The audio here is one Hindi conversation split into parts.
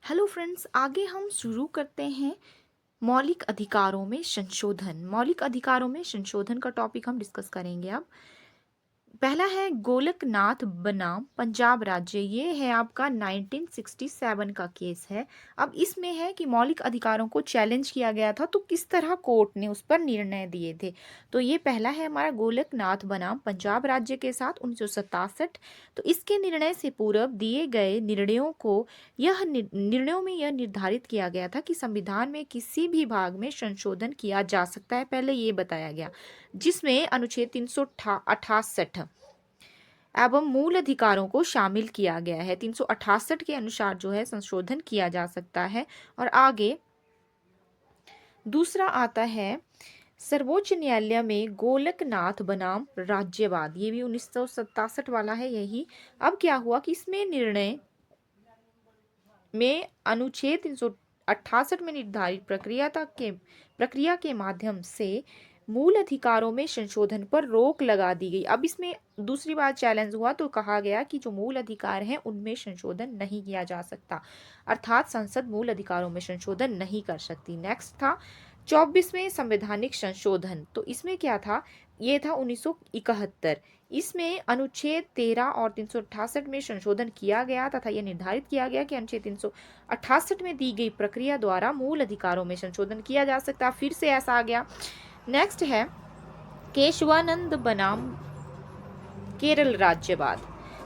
हेलो फ्रेंड्स, आगे हम शुरू करते हैं मौलिक अधिकारों में संशोधन। मौलिक अधिकारों में संशोधन का टॉपिक हम डिस्कस करेंगे अब। पहला है गोलकनाथ बनाम पंजाब राज्य। ये है आपका 1967 का केस है। अब इसमें है कि मौलिक अधिकारों को चैलेंज किया गया था, तो किस तरह कोर्ट ने उस पर निर्णय दिए थे। तो ये पहला है हमारा गोलकनाथ बनाम पंजाब राज्य के साथ 1967। तो इसके निर्णय से पूर्व दिए गए निर्णयों में यह निर्धारित किया गया था कि संविधान में किसी भी भाग में संशोधन किया जा सकता है, पहले ये बताया गया, जिसमें अनुच्छेद 368 एवं मूल अधिकारों को शामिल किया गया है। 368 के अनुसार जो है संशोधन किया जा सकता है। और आगे दूसरा आता है सर्वोच्च न्यायालय में गोलकनाथ बनाम राज्यवाद। ये भी 1967 वाला है यही। अब क्या हुआ कि इसमें निर्णय में अनुच्छेद 368 में निर्धारित प्रक्रिया के माध्यम से मूल अधिकारों में संशोधन पर रोक लगा दी गई। अब इसमें दूसरी बार चैलेंज हुआ तो कहा गया कि जो मूल अधिकार हैं उनमें संशोधन नहीं किया जा सकता, अर्थात संसद मूल अधिकारों में संशोधन नहीं कर सकती। नेक्स्ट था 24वें संवैधानिक संशोधन। तो इसमें क्या था, ये था 1971। इसमें अनुच्छेद 13 और 368 में संशोधन किया गया तथा यह निर्धारित किया गया कि अनुच्छेद 368 में दी गई प्रक्रिया द्वारा मूल अधिकारों में संशोधन किया जा सकता। फिर से ऐसा आ गया। नेक्स्ट है केशवानंद बनाम केरल राज्यवाद।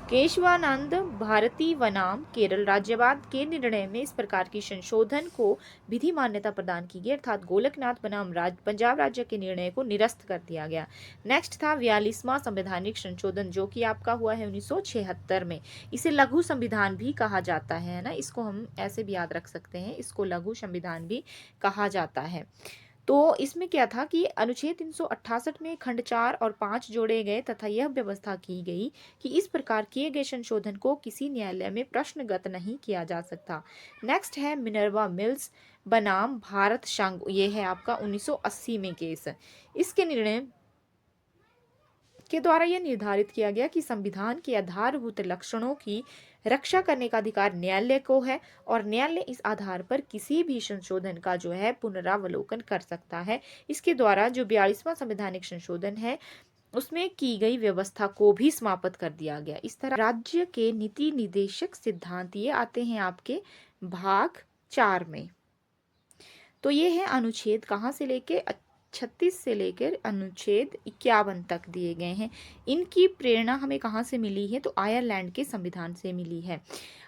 केशवानंद भारती बनाम केरल राज्यवाद के निर्णय में इस प्रकार की संशोधन को विधि मान्यता प्रदान की गई, अर्थात गोलकनाथ बनाम पंजाब राज्य के निर्णय को निरस्त कर दिया गया। नेक्स्ट था 42वां संवैधानिक संशोधन, जो कि आपका हुआ है 1976 में। इसे लघु संविधान भी कहा जाता है ना, इसको हम ऐसे भी याद रख सकते हैं, इसको लघु संविधान भी कहा जाता है। तो इसमें क्या था कि अनुच्छेद 368 में खंड 4 और 5 जोड़े गए तथा यह व्यवस्था की गई कि इस प्रकार किए गए संशोधन को किसी न्यायालय में प्रश्नगत नहीं किया जा सकता। नेक्स्ट है मिनर्वा मिल्स बनाम भारत संघ। ये है आपका 1980 में केस। इसके निर्णय के द्वारा यह निर्धारित किया गया कि संविधान के आधारभूत लक्षणों की रक्षा करने का अधिकार न्यायालय को है और न्यायालय इस आधार पर किसी भी संशोधन का जो है पुनरावलोकन कर सकता है। इसके द्वारा जो 42वां संवैधानिक संशोधन है उसमें की गई व्यवस्था को भी समाप्त कर दिया गया। इस तरह राज्य के नीति निदेशक सिद्धांत ये आते हैं आपके भाग 4 में। तो ये है अनुच्छेद कहाँ से लेके 36 से लेकर अनुच्छेद 51 तक दिए गए हैं। इनकी प्रेरणा हमें कहाँ से मिली है, तो आयरलैंड के संविधान से मिली है।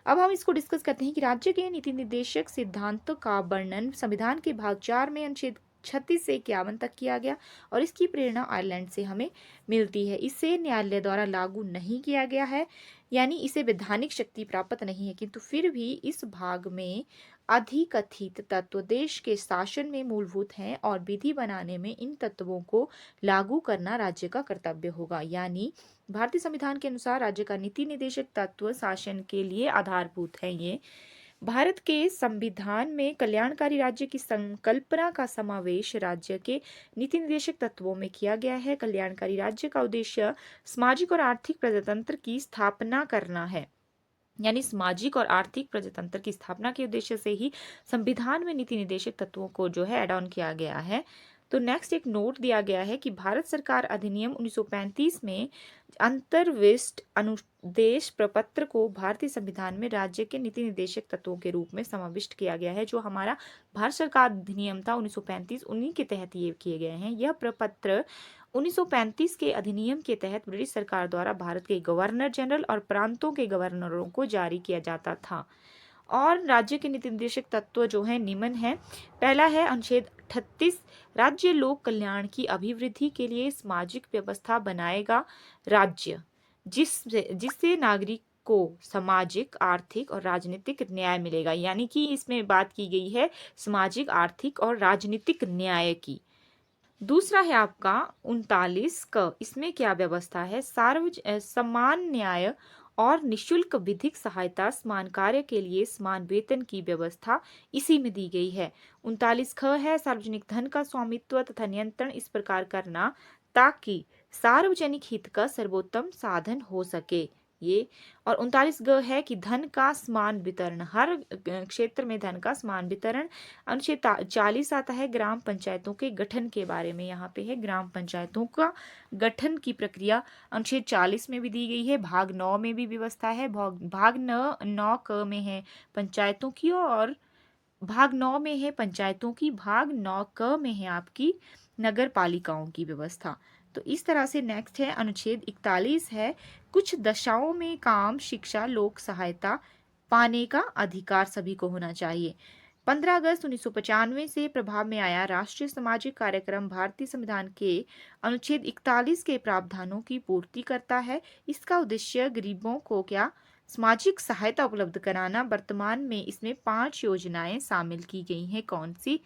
अब हम इसको डिस्कस करते हैं कि राज्य के नीति निर्देशक सिद्धांतों का वर्णन संविधान के भाग 4 में अनुच्छेद 36 से 51 तक किया गया और इसकी प्रेरणा आयरलैंड से हमें मिलती है। इसे न्यायालय द्वारा लागू नहीं किया गया है, यानी इसे वैधानिक शक्ति प्राप्त नहीं है, किंतु फिर भी इस भाग में अधिकथित तत्व देश के शासन में मूलभूत हैं और विधि बनाने में इन तत्वों को लागू करना राज्य का कर्तव्य होगा। यानी भारतीय संविधान के अनुसार राज्य का नीति निर्देशक तत्व शासन के लिए आधारभूत है। ये भारत के संविधान में कल्याणकारी राज्य की संकल्पना का समावेश राज्य के नीति निर्देशक तत्वों में किया गया है। कल्याणकारी राज्य का उद्देश्य सामाजिक और आर्थिक प्रजातंत्र की स्थापना करना है, यानी सामाजिक और आर्थिक प्रजातंत्र की स्थापना के उद्देश्य से ही संविधान में नीति निर्देशक तत्वों को जो है एड ऑन किया गया है। तो नेक्स्ट एक नोट दिया गया है कि भारत सरकार अधिनियम 1935 में अंतर्विष्ट अनुदेश प्रपत्र को भारतीय संविधान में राज्य के नीति निर्देशक तत्वों के रूप में समाविष्ट किया गया है। जो हमारा भारत सरकार अधिनियम था 1935, उन्हीं के तहत ये किए गए हैं। यह प्रपत्र 1935 के अधिनियम के तहत ब्रिटिश सरकार द्वारा भारत के गवर्नर जनरल और प्रांतों के गवर्नरों को जारी किया जाता था। और राज्य के नीति निर्देशक तत्व जो है निम्न है। पहला है अनुच्छेद 38, राज्य लोक कल्याण की अभिवृद्धि के लिए सामाजिक व्यवस्था बनाएगा राज्य, जिससे नागरिक को सामाजिक, आर्थिक और राजनीतिक न्याय मिलेगा। यानी कि इसमें बात की गई है सामाजिक, आर्थिक और राजनीतिक न्याय की। दूसरा है आपका 39 क। इसमें क्या व्यवस्था है, समान न्याय और निशुल्क विधिक सहायता, समान कार्य के लिए समान वेतन की व्यवस्था इसी में दी गई है। 39 ख है सार्वजनिक धन का स्वामित्व तथा नियंत्रण इस प्रकार करना ताकि सार्वजनिक हित का सर्वोत्तम साधन हो सके। ये। और 39 ग है कि धन का समान वितरण, हर क्षेत्र में धन का समान वितरण। अनुच्छेद 40 आता है ग्राम पंचायतों के गठन के बारे में, यहाँ पे है ग्राम पंचायतों का गठन की प्रक्रिया अनुच्छेद 40 में भी दी गई है। भाग 9 में भी व्यवस्था है। भाग 9 क में है पंचायतों की, और भाग 9 में है पंचायतों की, भाग 9 क में है आपकी नगर पालिकाओं की व्यवस्था। तो इस तरह से नेक्स्ट है अनुच्छेद 41 है कुछ दशाओं में काम, शिक्षा, लोक सहायता पाने का अधिकार सभी को होना चाहिए। 15 अगस्त 1995 से प्रभाव में आया राष्ट्रीय सामाजिक कार्यक्रम भारतीय संविधान के अनुच्छेद 41 के प्रावधानों की पूर्ति करता है। इसका उद्देश्य गरीबों को क्या सामाजिक सहायता उपलब्ध कराना। वर्तमान में इसमें 5 योजनाएं शामिल की गई हैं। कौन सी?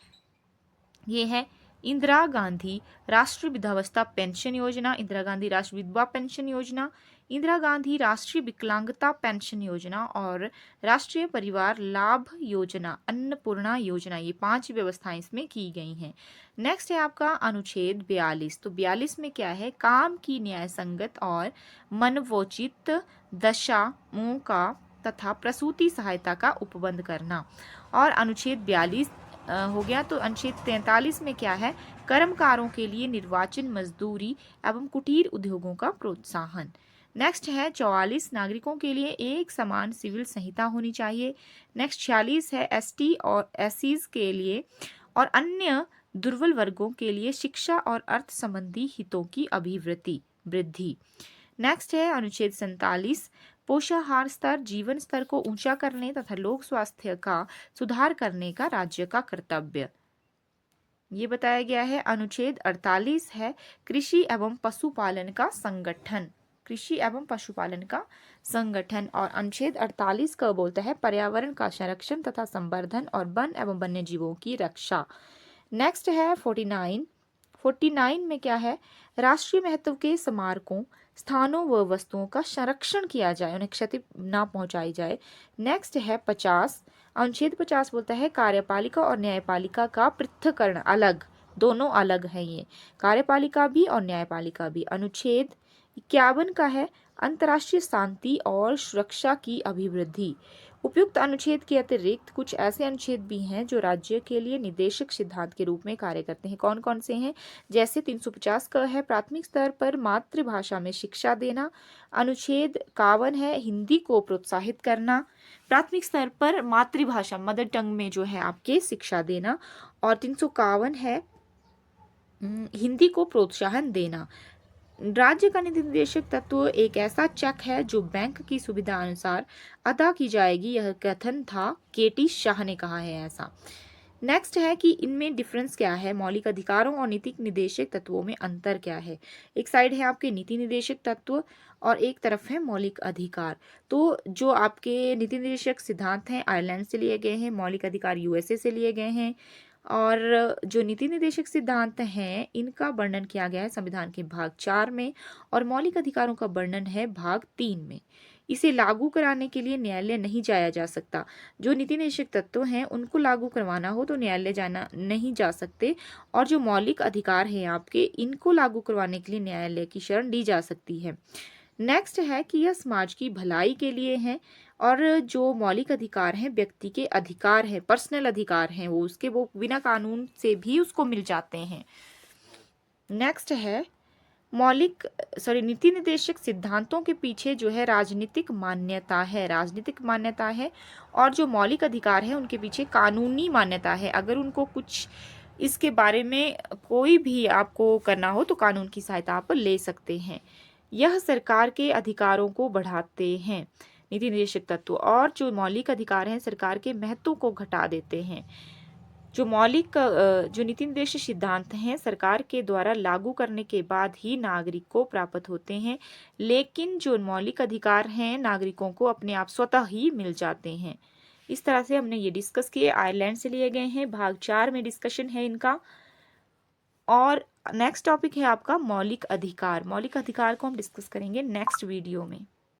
ये है इंदिरा गांधी राष्ट्रीय वृद्धावस्था पेंशन योजना, इंदिरा गांधी राष्ट्रीय विधवा पेंशन योजना, इंदिरा गांधी राष्ट्रीय विकलांगता पेंशन योजना और राष्ट्रीय परिवार लाभ योजना, अन्नपूर्णा योजना। ये 5 व्यवस्थाएं इसमें की गई हैं। नेक्स्ट है आपका अनुच्छेद 42। तो 42 में क्या है? काम की न्याय संगत और मनवोचित दशाओं का तथा प्रसूति सहायता का उपबंध करना। और अनुच्छेद 42 हो गया। तो अनुच्छेद 43 में क्या है? कर्मकारों के लिए निर्वाचन, मजदूरी एवं कुटीर उद्योगों का प्रोत्साहन। नेक्स्ट है 44 नागरिकों के लिए एक समान सिविल संहिता होनी चाहिए। नेक्स्ट 46 है एसटी और एससीज के लिए और अन्य दुर्बल वर्गों के लिए शिक्षा और अर्थ संबंधी हितों की अभिवृद्धि वृद्धि। नेक्स्ट है अनुच्छेद 47 पोषाहार स्तर, जीवन स्तर को ऊंचा करने तथा लोक स्वास्थ्य का सुधार करने का राज्य का कर्तव्य, ये बताया गया है। अनुच्छेद 48 है कृषि एवं पशुपालन का संगठन, कृषि एवं पशुपालन का संगठन। और अनुच्छेद 48 का बोलता है पर्यावरण का संरक्षण तथा संवर्धन और वन एवं वन्य जीवों की रक्षा। नेक्स्ट है 49 में क्या है? राष्ट्रीय महत्व के स्मारकों, स्थानों व वस्तुओं का संरक्षण किया जाए, उन्हें क्षति ना पहुंचाई जाए। नेक्स्ट है 50। अनुच्छेद 50 बोलता है कार्यपालिका और न्यायपालिका का पृथक्करण, अलग, दोनों अलग है ये, कार्यपालिका भी और न्यायपालिका भी। अनुच्छेद 51 का है अंतर्राष्ट्रीय शांति और सुरक्षा की अभिवृद्धि। उपयुक्त अनुच्छेद के अतिरिक्त कुछ ऐसे अनुच्छेद भी हैं जो राज्य के लिए निदेशक सिद्धांत के रूप में कार्य करते हैं। कौन कौन से हैं? जैसे 350 का है प्राथमिक स्तर पर मातृभाषा में शिक्षा देना। अनुच्छेद 51 है हिंदी को प्रोत्साहित करना, प्राथमिक स्तर पर मातृभाषा मदर टंग में जो है आपके शिक्षा देना। और 351 है हिंदी को प्रोत्साहन देना। राज्य का नीति निर्देशक तत्व एक ऐसा चेक है जो बैंक की सुविधा अनुसार अदा की जाएगी, यह कथन था, केटी शाह ने कहा है ऐसा। नेक्स्ट है कि इनमें डिफरेंस क्या है, मौलिक अधिकारों और नीति निर्देशक तत्वों में अंतर क्या है। एक साइड है आपके नीति निर्देशक तत्व और एक तरफ है मौलिक अधिकार। तो जो आपके नीति निर्देशक सिद्धांत हैं आयरलैंड से लिए गए हैं, मौलिक अधिकार यूएसए से लिए गए हैं, और जो नीति निर्देशक सिद्धांत हैं इनका वर्णन किया गया है संविधान के भाग 4 में, और मौलिक अधिकारों का वर्णन है भाग 3 में। इसे लागू कराने के लिए न्यायालय नहीं जाया जा सकता। जो नीति निर्देशक तत्व हैं उनको लागू करवाना हो तो न्यायालय जाना नहीं जा सकते, और जो मौलिक अधिकार हैं आपके, इनको लागू करवाने के लिए न्यायालय की शरण ली जा सकती है। नेक्स्ट है कि यह समाज की भलाई के लिए है, और जो मौलिक अधिकार हैं व्यक्ति के अधिकार हैं, पर्सनल अधिकार हैं, वो बिना कानून से भी उसको मिल जाते हैं। नेक्स्ट है नीति निर्देशक सिद्धांतों के पीछे जो है राजनीतिक मान्यता है, और जो मौलिक अधिकार है उनके पीछे कानूनी मान्यता है। अगर उनको कुछ इसके बारे में कोई भी आपको करना हो तो कानून की सहायता आप ले सकते हैं। यह सरकार के अधिकारों को बढ़ाते हैं नीति निर्देशक तत्व, और जो मौलिक अधिकार हैं सरकार के महत्व को घटा देते हैं। जो नीति निर्देशक सिद्धांत हैं सरकार के द्वारा लागू करने के बाद ही नागरिक को प्राप्त होते हैं, लेकिन जो मौलिक अधिकार हैं नागरिकों को अपने आप स्वतः ही मिल जाते हैं। इस तरह से हमने ये डिस्कस किए, आयरलैंड से लिए गए हैं, भाग 4 में डिस्कशन है इनका। और नेक्स्ट टॉपिक है आपका मौलिक अधिकार। मौलिक अधिकार को हम डिस्कस करेंगे नेक्स्ट वीडियो में।